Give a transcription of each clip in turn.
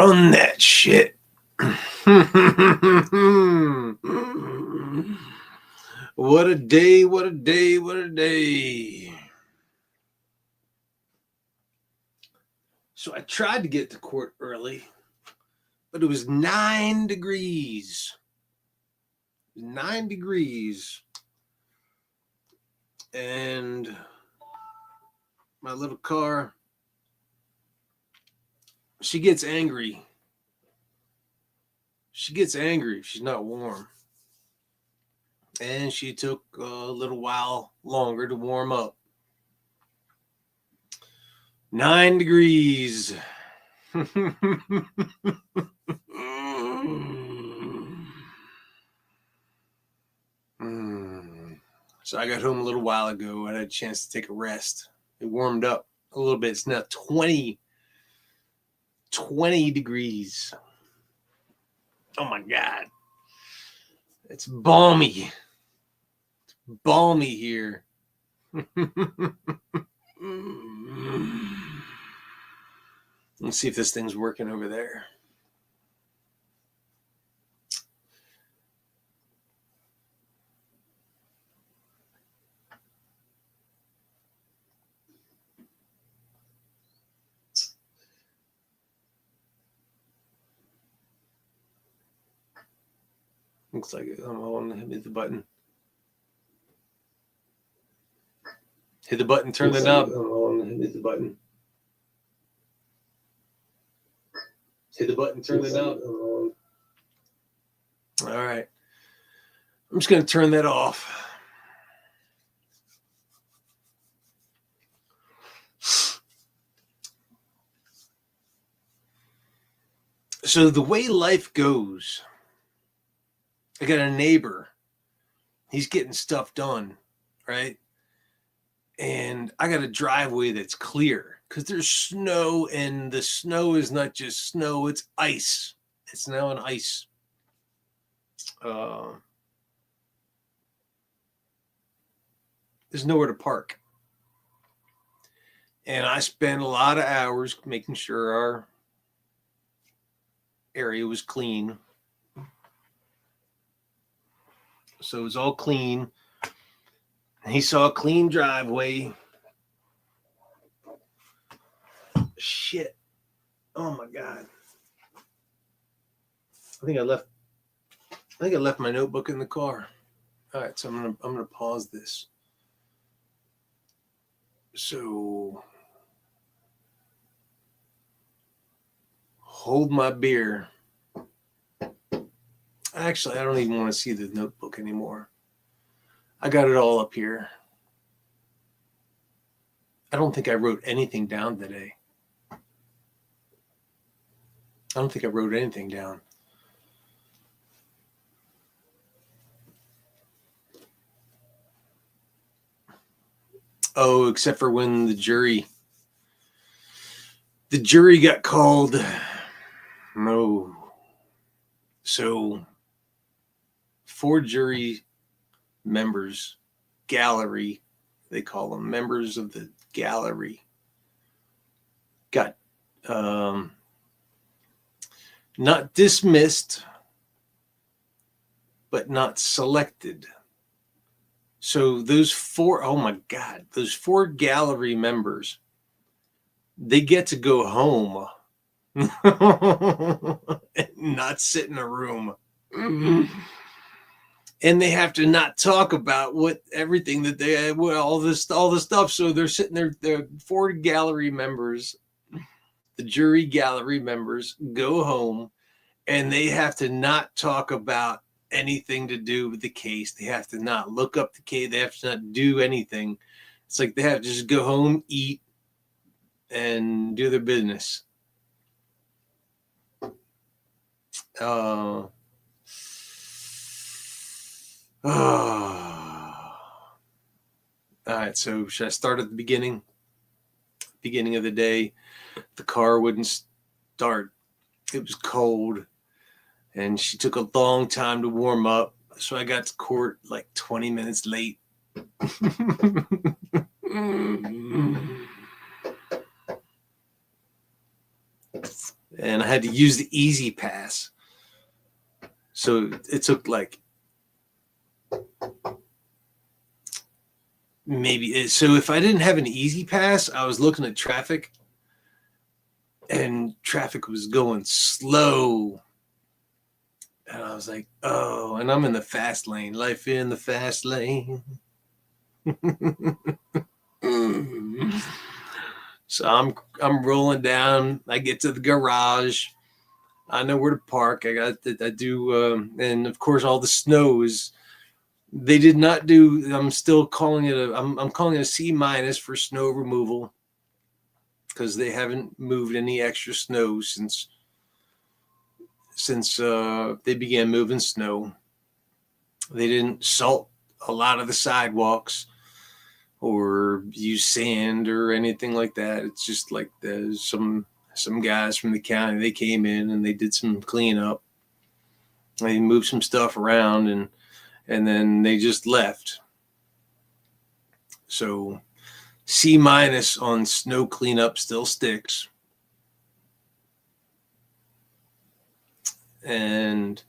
Run that shit. What a day, what a day, what a day. So I tried to get to court early, but it was 9 degrees. 9 degrees. And my little car, she gets angry. She gets angry if she's not warm. And she took a little while longer to warm up. 9 degrees. So I got home a little while ago. I had a chance to take a rest. It warmed up a little bit. It's now 20 degrees. Oh my God. It's balmy. It's balmy here. Let's see if this thing's working over there. Looks like it. I'm on. Hit the button. Hit the button. Turn the knob. I'm on. Hit the button. Hit the button. Turn the knob. All right. I'm just going to turn that off. So the way life goes, I got a neighbor. He's getting stuff done, right? And I got a driveway that's clear because there's snow, and the snow is not just snow, it's ice. It's now an ice. There's nowhere to park. And I spent a lot of hours making sure our area was clean. So it was all clean. He saw a clean driveway. Shit. Oh my God. I think I left my notebook in the car. All right, so I'm gonna pause this. So hold my beer. Actually, I don't even want to see the notebook anymore. I got it all up here. I don't think I wrote anything down today. I don't think I wrote anything down. Oh, except for when the jury got called. No. So 4 jury members, gallery, they call them members of the gallery, got not dismissed, but not selected. So those 4, oh my God, those 4 gallery members, they get to go home and not sit in a room. And they have to not talk about everything that they all the stuff. So they're sitting there. The 4 gallery members, the jury gallery members, go home, and they have to not talk about anything to do with the case. They have to not look up the case. They have to not do anything. It's like they have to just go home, eat, and do their business. All right, so should I start at the beginning of the day? The car wouldn't start. It was cold, and she took a long time to warm up, so I got to court like 20 minutes late. and I had to use the Easy Pass. So it took like so if I didn't have an Easy Pass, I was looking at traffic, and traffic was going slow. And I was like, oh, and I'm in the fast lane. Life in the fast lane. So I'm rolling down. I get to the garage. I know where to park. I do, and of course all the snow is. They did not do. I'm still calling it I'm calling it a C- for snow removal, because they haven't moved any extra snow since they began moving snow. They didn't salt a lot of the sidewalks or use sand or anything like that. It's just like there's some guys from the county. They came in and they did some cleanup. They moved some stuff around, and then they just left. So C- on snow cleanup still sticks. And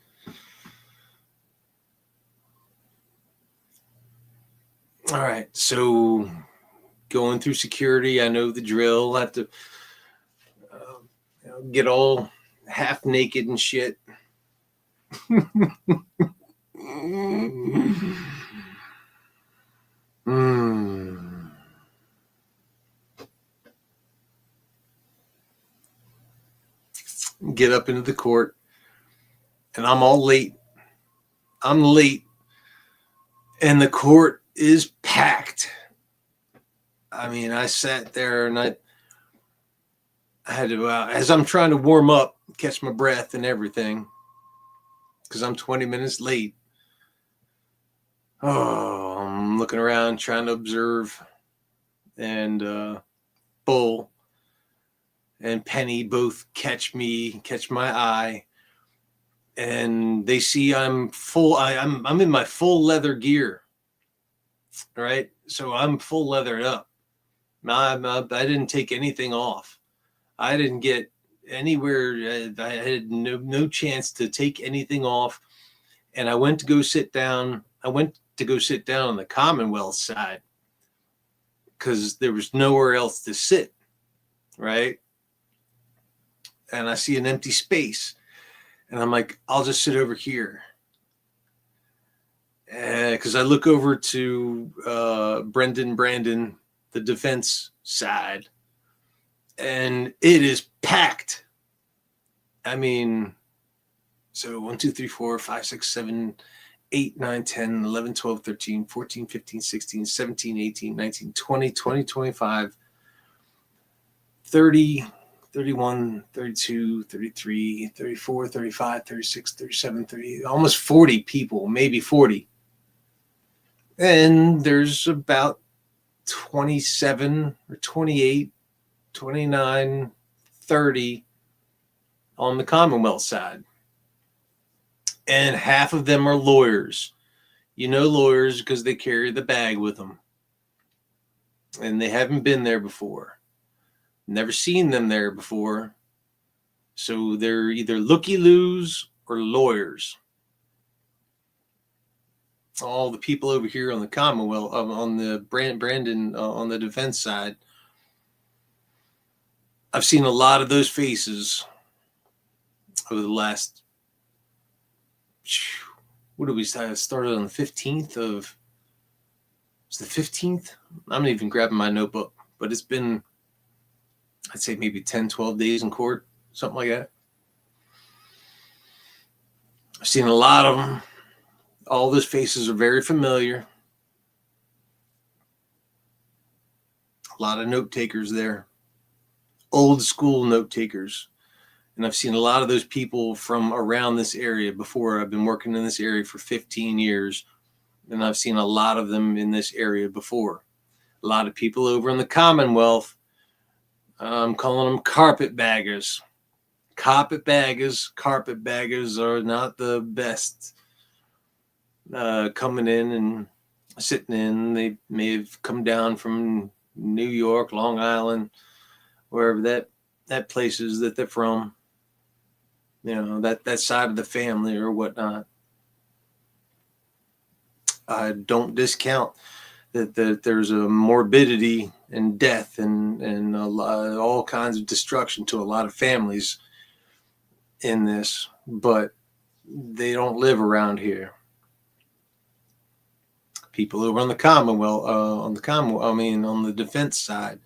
all right, so going through security, I know the drill. I have to get all half naked and shit. Get up into the court, and I'm all late. I'm late, and the court is packed. I mean, I sat there and I had to, as I'm trying to warm up, catch my breath and everything, because I'm 20 minutes late. Oh, I'm looking around trying to observe, and Bull and Penny both catch my eye, and they see I'm full. I'm in my full leather gear, right? So I'm full leathered up. I didn't take anything off. I didn't get anywhere. I had no chance to take anything off, and I went to go sit down. I went to go sit down on the Commonwealth side because there was nowhere else to sit, right? And I see an empty space, and I'm like, I'll just sit over here. Because I look over to Brandon, the defense side, and it is packed. I mean, so 1, 2, 3, 4, 5, 6, 7, 8, 9, 10, 11, 12, 13, 14, 15, 16, 17, 18, 19, 20, 25, 30, 31, 32, 33, 34, 35, 36, 37, 30, almost 40 people, maybe 40. And there's about 27 or 28, 29, 30 on the Commonwealth side. And half of them are lawyers. You know lawyers because they carry the bag with them. And they haven't been there before. Never seen them there before. So they're either looky-loos or lawyers. All the people over here on the Commonwealth, on the Brandon, on the defense side, I've seen a lot of those faces over the last, what did we start? Started on the 15th of, it's the 15th? I'm not even grabbing my notebook, but it's been, I'd say maybe 10, 12 days in court, something like that. I've seen a lot of them. All those faces are very familiar. A lot of note takers there. Old school note takers. And I've seen a lot of those people from around this area before. I've been working in this area for 15 years, and I've seen a lot of them in this area before. A lot of people over in the Commonwealth, I'm calling them carpetbaggers. Carpetbaggers are not the best. Coming in and sitting in. They may have come down from New York, Long Island, wherever that place is that they're from. that side of the family or whatnot. I don't discount that there's a morbidity and death and all kinds of destruction to a lot of families in this, but they don't live around here. People over on the Commonwealth, on the defense side,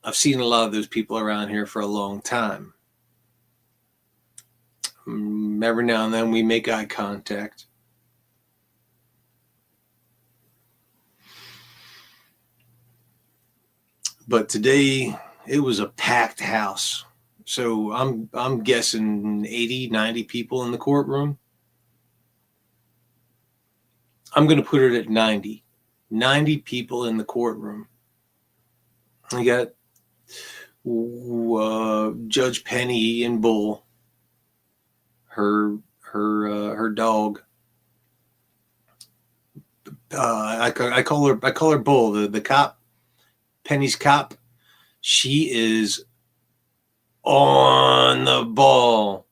I've seen a lot of those people around here for a long time. Every now and then we make eye contact. But today it was a packed house. So I'm guessing 80, 90 people in the courtroom. I'm going to put it at 90. 90 people in the courtroom. I got Judge Penny in Bull, her dog. I call her Bull, the cop, Penny's cop. She is on the ball.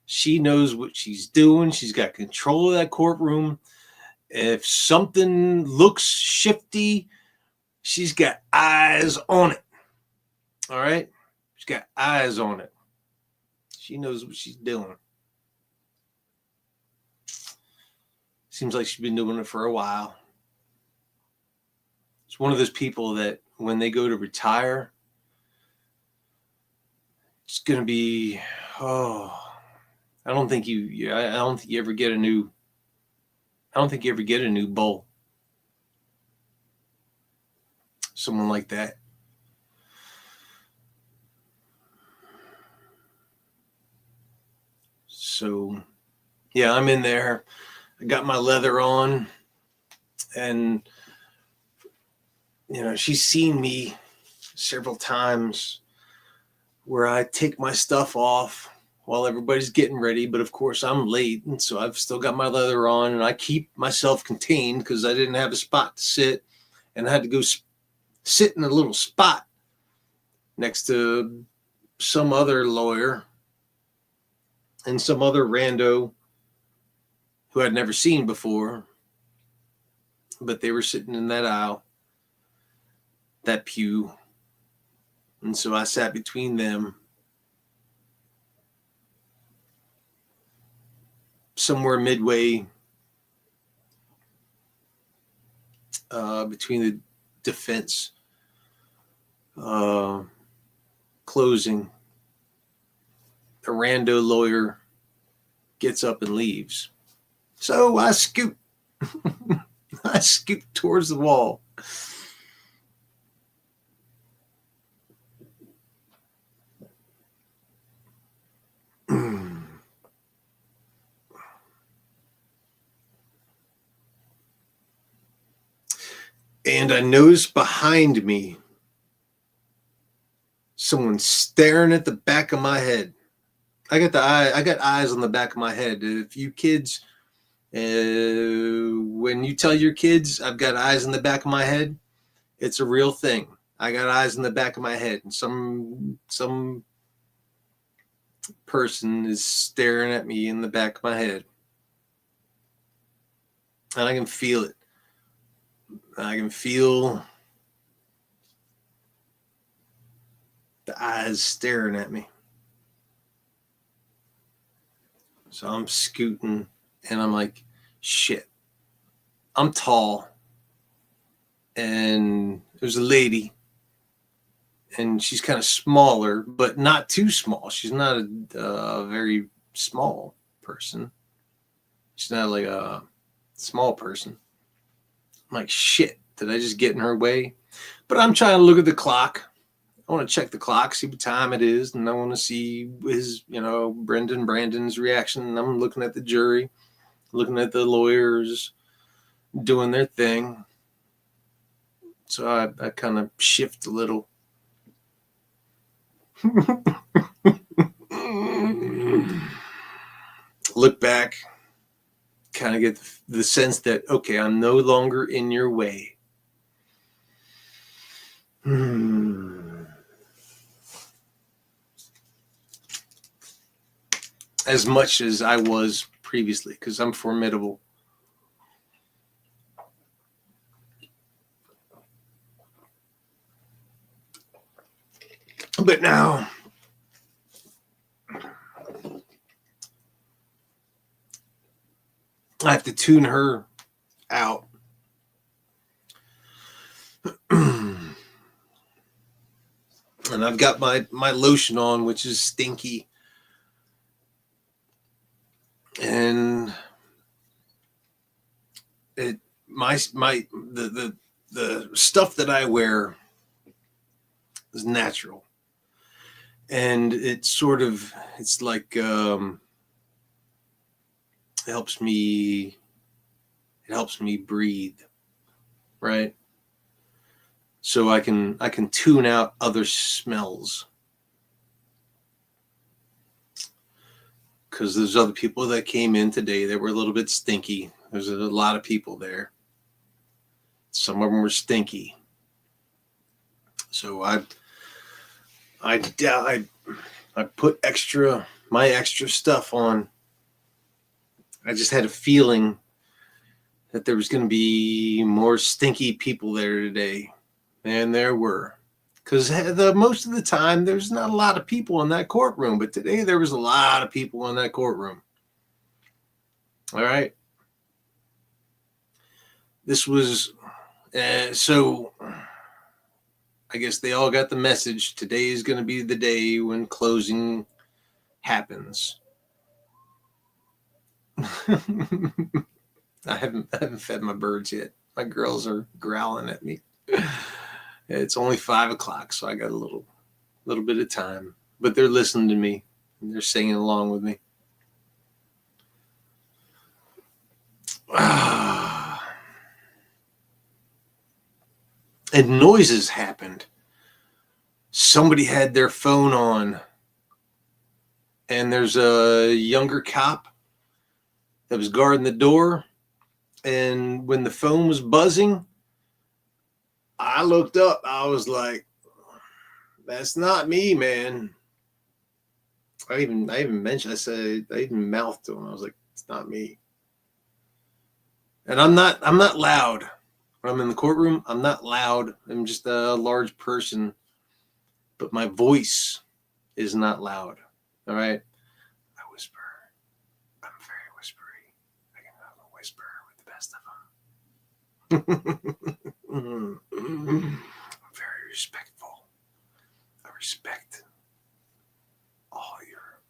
She knows what she's doing. She's got control of that courtroom. If something looks shifty, she's got eyes on it. All right? She's got eyes on it. She knows what she's doing. Seems like she's been doing it for a while. It's one of those people that when they go to retire, it's going to be, I don't think you ever get a new bull. Someone like that. So, yeah, I'm in there. I got my leather on, and she's seen me several times where I take my stuff off while everybody's getting ready, but of course I'm late, and so I've still got my leather on, and I keep myself contained because I didn't have a spot to sit, and I had to go sit in a little spot next to some other lawyer and some other rando who I'd never seen before, but they were sitting in that aisle, that pew, and so I sat between them, somewhere midway between the defense closing. A rando lawyer gets up and leaves. So I scoot. I scoot towards the wall. And I noticed behind me someone staring at the back of my head. I got eyes on the back of my head. If you kids, when you tell your kids I've got eyes in the back of my head, it's a real thing. I got eyes in the back of my head, and some person is staring at me in the back of my head, and I can feel it. I can feel the eyes staring at me. So I'm scooting, and I'm like, shit. I'm tall, and there's a lady, and she's kind of smaller, but not too small. She's not a very small person. She's not like a small person. I'm like, shit, did I just get in her way? But I'm trying to look at the clock. I want to check the clock, see what time it is, and I want to see his, Brandon's reaction. And I'm looking at the jury, looking at the lawyers doing their thing. So I kind of shift a little. Look back, kind of get the sense that, okay, I'm no longer in your way. as much as I was previously, because I'm formidable. But now I have to tune her out. And I've got my lotion on, which is stinky. And the stuff that I wear is natural. And it's like it helps me breathe, right? So I can tune out other smells, because there's other people that came in today that were a little bit stinky. There's a lot of people there. Some of them were stinky. So I put my extra stuff on. I just had a feeling that there was going to be more stinky people there today. And there were. Because most of the time, there's not a lot of people in that courtroom. But today, there was a lot of people in that courtroom. All right. This was... so, I guess they all got the message. Today is going to be the day when closing happens. I haven't fed my birds yet. My girls are growling at me. It's only 5 o'clock, so I got a little bit of time. But they're listening to me, and they're singing along with me. And noises happened. Somebody had their phone on, and there's a younger cop that was guarding the door. And when the phone was buzzing, I looked up. I was like, "That's not me, man." I even mentioned. I even mouthed to him. I was like, "It's not me." And I'm not loud. When I'm in the courtroom, I'm not loud. I'm just a large person, but my voice is not loud. All right. I whisper. I'm very whispery. I can whisper with the best of them. I'm very respectful. I respect all your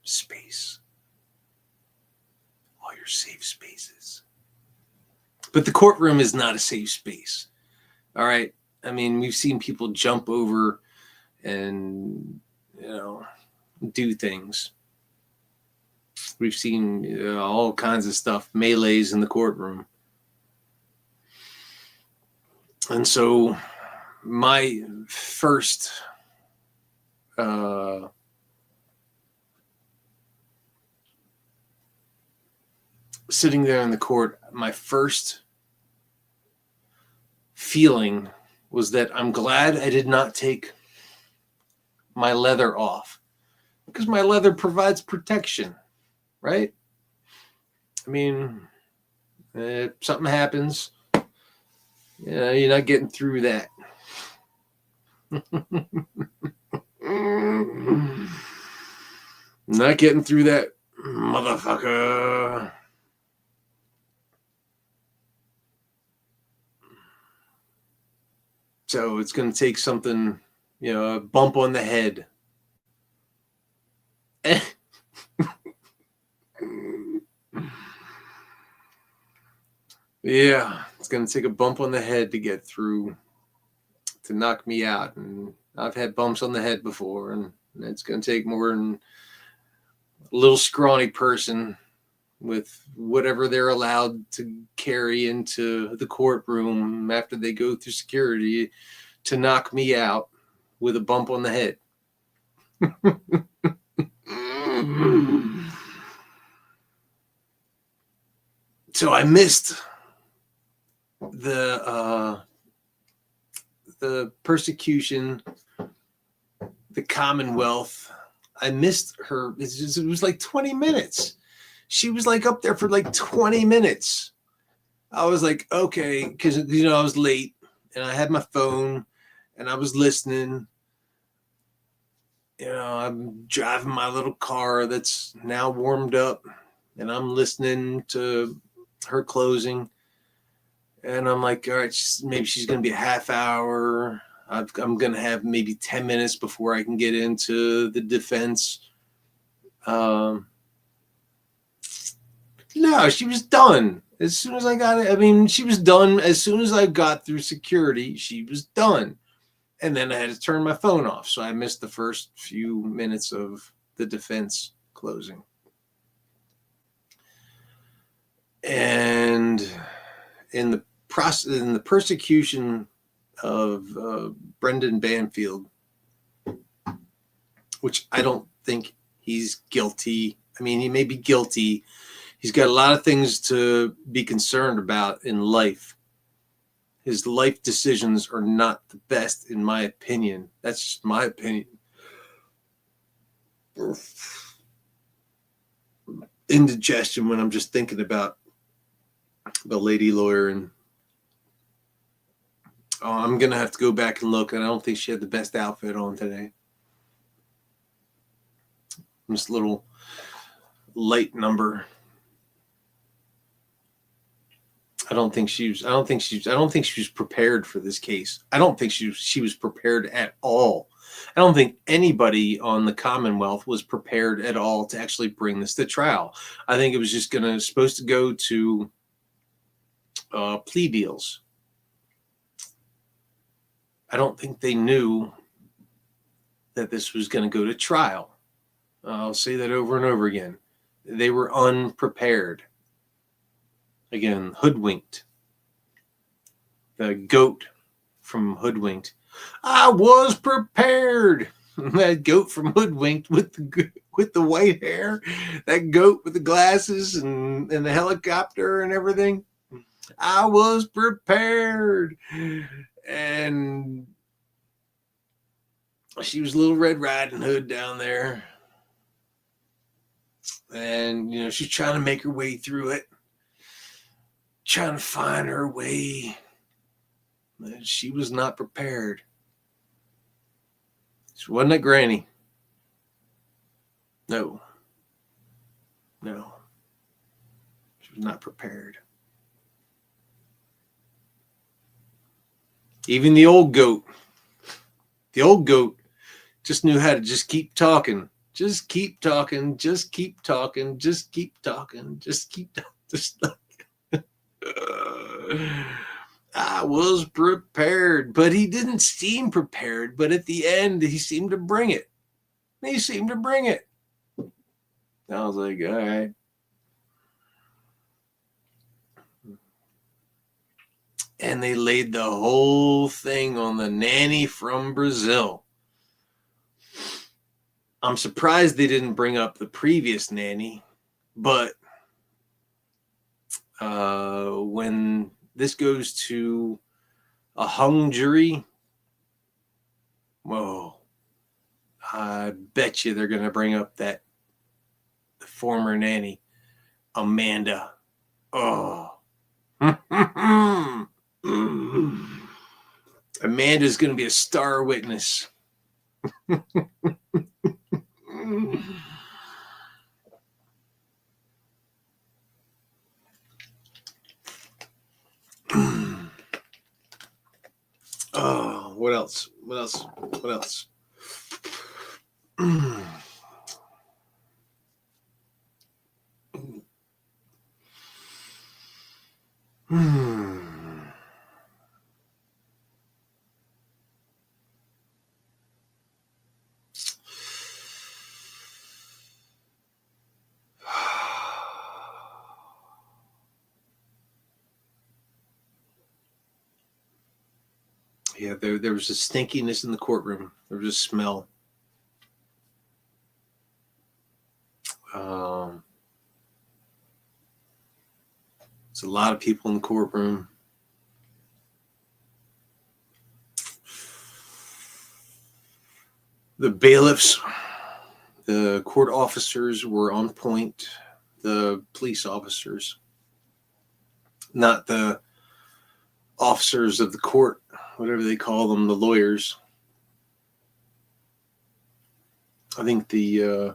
space, all your safe spaces. But the courtroom is not a safe space. All right. I mean, we've seen people jump over and, do things. We've seen all kinds of stuff, melees in the courtroom. And so my first sitting there in the court, my first feeling was that I'm glad I did not take my leather off, because my leather provides protection, right? I mean, if something happens, you're not getting through that. Not getting through that, motherfucker. So it's going to take something, a bump on the head. Yeah, it's going to take a bump on the head to get through, to knock me out. And I've had bumps on the head before, and it's going to take more than a little scrawny person with whatever they're allowed to carry into the courtroom after they go through security to knock me out with a bump on the head. So I missed the persecution, the Commonwealth I missed her. It was like 20 minutes. She was like up there for like 20 minutes. I was like, okay, because I was late and I had my phone and I was listening. I'm driving my little car that's now warmed up and I'm listening to her closing. And I'm like, all right, maybe she's going to be a half hour. I'm going to have maybe 10 minutes before I can get into the defense. No, she was done. As soon as I got it, I mean, she was done. As soon as I got through security, she was done. And then I had to turn my phone off. So I missed the first few minutes of the defense closing. And in the persecution of Brendan Banfield, which I don't think he's guilty. I mean, he may be guilty. He's got a lot of things to be concerned about in life. His life decisions are not the best, in my opinion. That's just my opinion. Indigestion when I'm just thinking about the lady lawyer, and I'm going to have to go back and look, and I don't think she had the best outfit on today. This little light number. I don't think she was prepared for this case. I don't think she was prepared at all. I don't think anybody on the Commonwealth was prepared at all to actually bring this to trial. I think it was just supposed to go to plea deals. I don't think they knew that this was going to go to trial. I'll say that over and over again. They were unprepared. Again, Hoodwinked. The goat from Hoodwinked. I was prepared. That goat from Hoodwinked with the white hair. That goat with the glasses and the helicopter and everything. I was prepared. And she was Little Red Riding Hood down there. And, she's trying to make her way through it. Trying to find her way. And she was not prepared. She wasn't a granny. No. She was not prepared. Even the old goat just knew how to just keep talking. Just keep talking. Just keep talking. Just keep talking. Just keep talking. I was prepared, but he didn't seem prepared. But at the end, he seemed to bring it. I was like, all right. And they laid the whole thing on the nanny from Brazil. I'm surprised they didn't bring up the previous nanny, but when this goes to a hung jury, whoa, I bet you they're going to bring up the former nanny, Amanda. Oh. Amanda's going to be a star witness. Oh, what else? Yeah, there was a stinkiness in the courtroom. There was a smell. There's a lot of people in the courtroom. The bailiffs The court officers were on point. The police officers, not the officers of the court, whatever they call them, the lawyers. I think the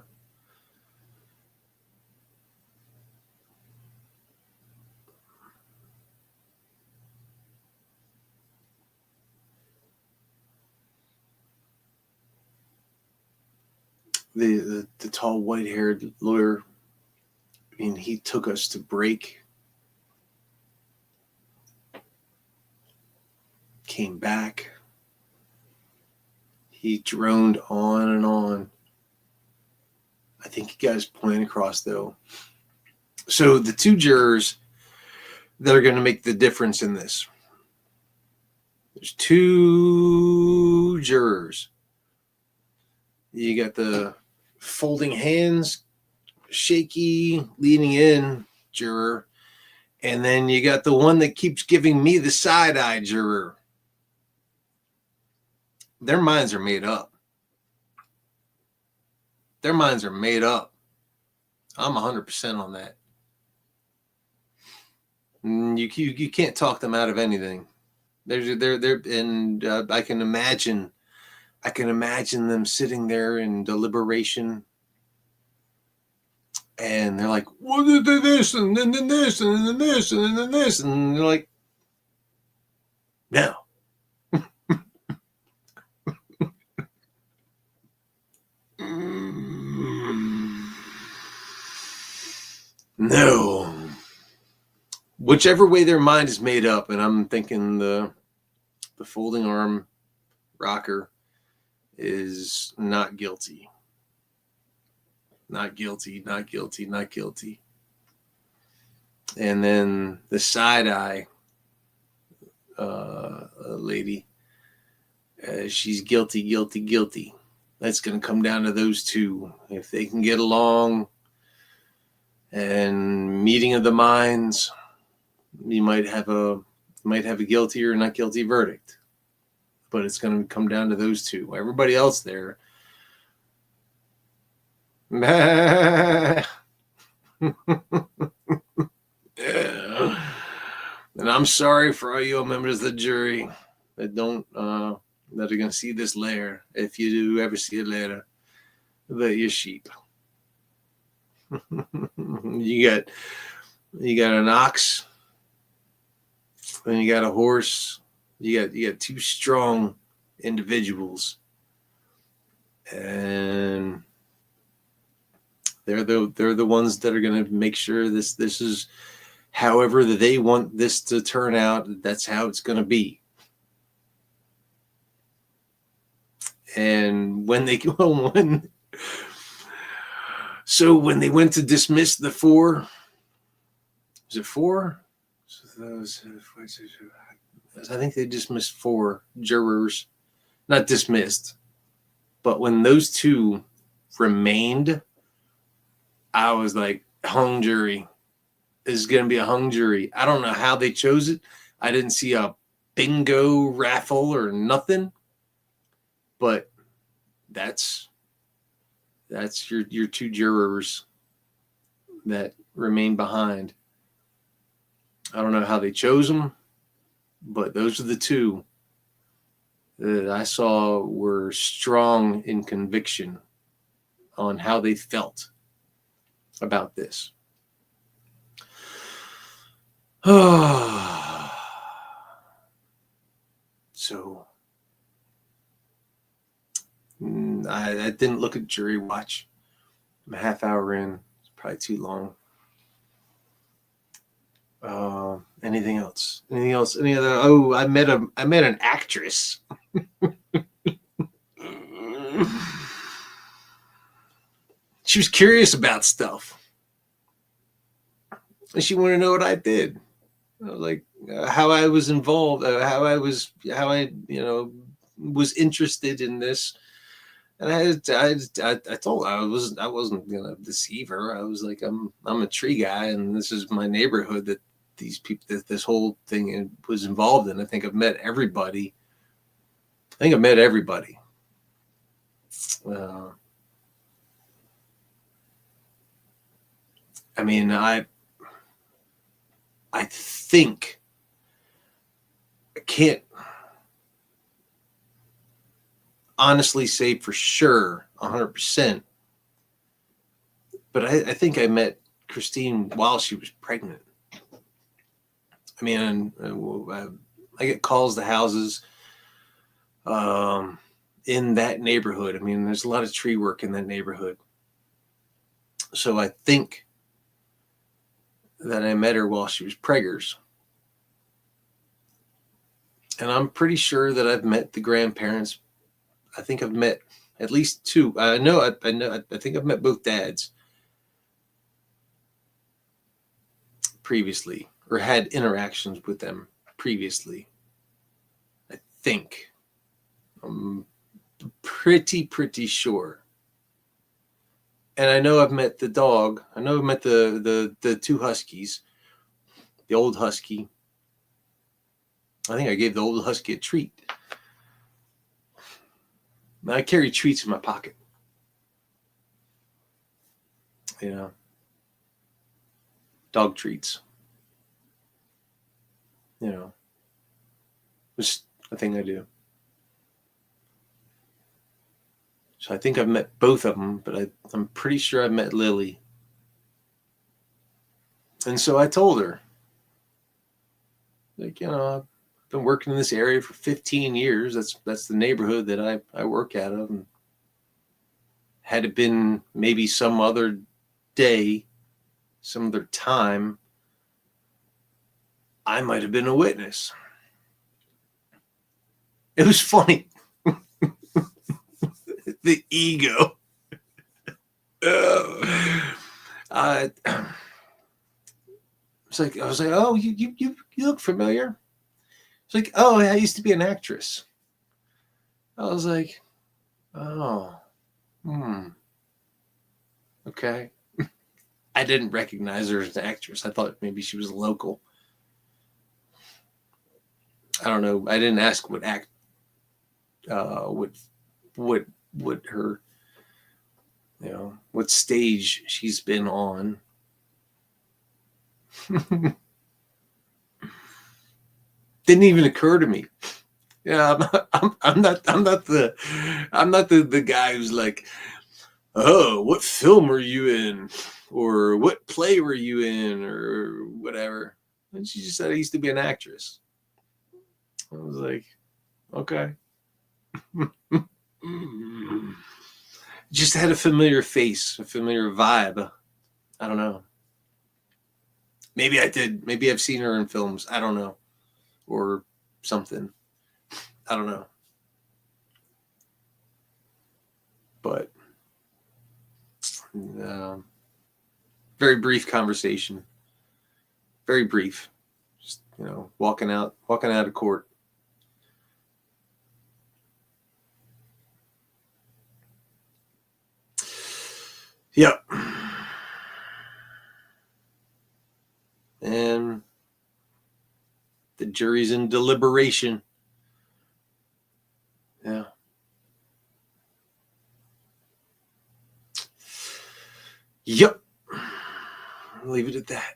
tall white-haired lawyer, I mean, he took us to break, came back, he droned on and on. I think he got his point across, though. So the two jurors that are going to make the difference in this, there's two jurors. You got the folding hands, shaky, leaning in juror, and then you got the one that keeps giving me the side-eye juror. Their minds are made up. Their minds are made up. I'm 100% on that. You can't talk them out of anything. They're and I can imagine them sitting there in deliberation, and they're like, "What did this and then this and then this and then this?" And they're like, "No." No. Whichever way their mind is made up, and I'm thinking the folding arm rocker is not guilty. Not guilty, not guilty, not guilty. And then the side-eye lady, she's guilty, guilty, guilty. That's going to come down to those two. If they can get along and meeting of the minds, you might have a guilty or not guilty verdict. But it's going to come down to those two. Everybody else there, yeah. And I'm sorry for all you members of the jury that don't that are going to see this later, if you do ever see it later, that you're sheep. You got an ox, and you got a horse. You got two strong individuals, and they're the ones that are going to make sure this is however that they want this to turn out. That's how it's going to be. And when they went to dismiss the four, was it four? I think they dismissed four jurors, not dismissed, but when those two remained, I was like, hung jury. This is going to be a hung jury. I don't know how they chose it. I didn't see a bingo raffle or nothing, but that's your two jurors that remain behind. I don't know how they chose them, but those are the two that I saw were strong in conviction on how they felt about this. So I didn't look at Jury Watch. I'm a half hour in. It's probably too long. Anything else? Any other? Oh, I met an actress. She was curious about stuff. And she wanted to know what I did. Like how I was involved, how I was interested in this. And I told her I wasn't gonna deceive her. I was like, I'm a tree guy, and this is my neighborhood that these people, that this whole thing was involved in. I think I've met everybody. I mean, I think I can't honestly say for sure 100%, but I think I met Christine while she was pregnant. I mean, I get calls to houses in that neighborhood. I mean, there's a lot of tree work in that neighborhood. So I think that I met her while she was preggers. And I'm pretty sure that I've met the grandparents. I think I've met at least two. I think I've met both dads previously, or had interactions with them previously. I think. I'm pretty sure. And I know I've met the dog. I know I've met the two huskies. The old husky. I think I gave the old husky a treat. I carry treats in my pocket. You know, dog treats. You know, just a thing I do. So I think I've met both of them, but I'm pretty sure I've met Lily. And so I told her, like, you know, I've been working in this area for 15 years. That's the neighborhood that I work out of. And had it been maybe some other day, some other time, I might have been a witness. It was funny. The ego. I was like, oh, you look familiar. It's like, oh, I used to be an actress. I was like, oh, okay. I didn't recognize her as an actress. I thought maybe she was local. I don't know. I didn't ask what her, you know, what stage she's been on. Didn't even occur to me. Yeah, I'm not the guy who's like, oh, what film are you in, or what play were you in, or whatever. And she just said I used to be an actress. I was like, okay. Just had a familiar face, a familiar vibe. I don't know. Maybe I did. Maybe I've seen her in films. I don't know. Or something. I don't know. But very brief conversation. Very brief. Just, you know, walking out of court. Yep. And the jury's in deliberation. Yeah. Yep. I'll leave it at that.